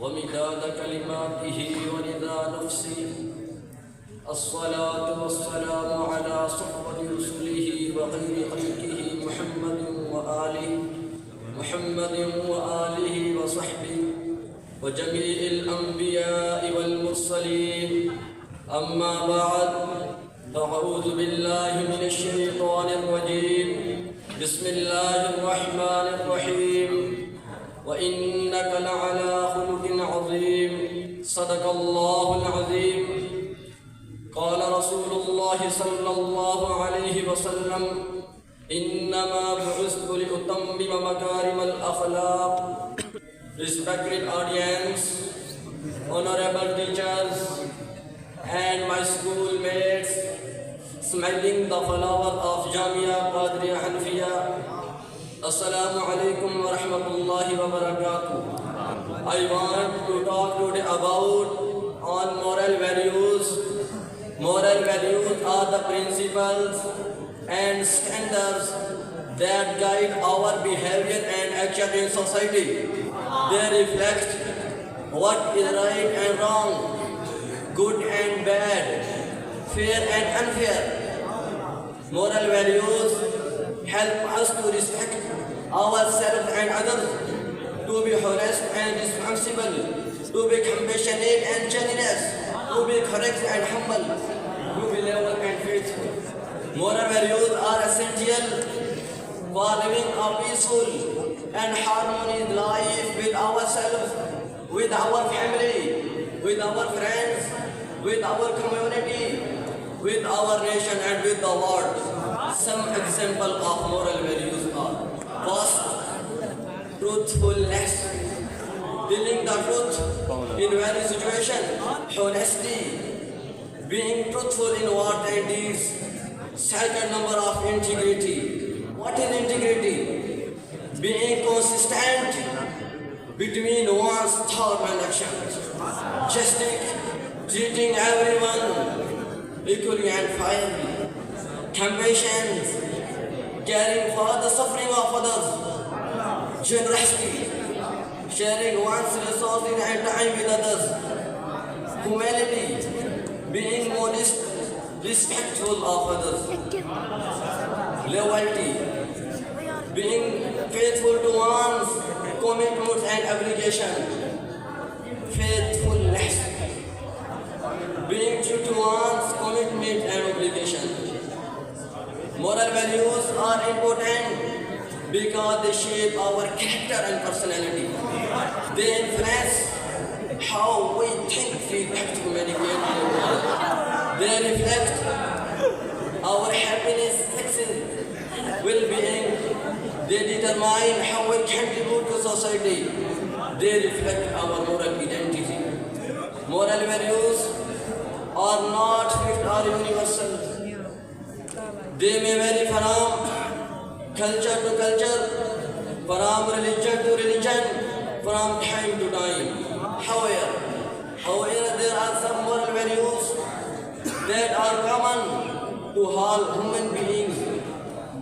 ومداد كلماته ورضا نفسه. الصلاة والسلام على صحبة رسله وخير خلقه محمد وآله وصحبه وجميع الأنبياء والمرسلين. أما بعد، فأعوذ بالله من الشيطان الرجيم. بسم الله الرحمن الرحيم. وإنك لعلى خلق عظيم. صدق الله العظيم. قال رسول الله صلى الله عليه وسلم: إنما بعثت لأتمم مكارم الأخلاق. Respected audience, honorable teachers, and my schoolmates, smelling the flower of Jamia Qadriya Hanfiya, Assalamu alaikum wa rahmatullahi wa barakatuh. I want to talk today about on moral values. Moral values are the principles and standards that guide our behavior and action in society. They reflect what is right and wrong, good and bad, fair and unfair. Moral values help us to respect ourselves and others, to be honest and responsible, to be compassionate and generous, to be correct and humble, to be loyal and faithful. Moral values are essential for living a peaceful and harmonious life with ourselves, with our family, with our friends, with our community, with our nation and with the world. Some examples of moral values are: first, truthfulness, telling the truth in every situation; honesty, being truthful in word and deeds. Second number of integrity. What is integrity? Being consistent between one's thought and actions. Justice, treating everyone equally and fairly. Compassion, caring for the suffering of others. Generosity, sharing one's resources and time with others. Humility, being modest, respectful of others. Loyalty, being faithful to one's commitments and obligations. Faithfulness, being true to one's commitment and obligation. Moral values are important because they shape our character and personality. They influence how we think, feel, act, communicate, and work. They reflect our happiness, success, well-being. They determine how we contribute to society. They reflect our moral identity. Moral values are not fixed or universal. They may vary from culture to culture, from religion to religion, from time to time. However, there are some moral values that are common to all human beings.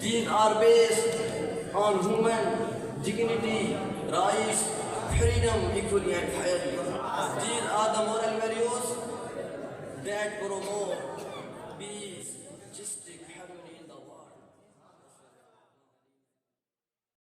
These are based on human dignity, rights, freedom, equality and fairness. These are the moral values that promote peace, justice.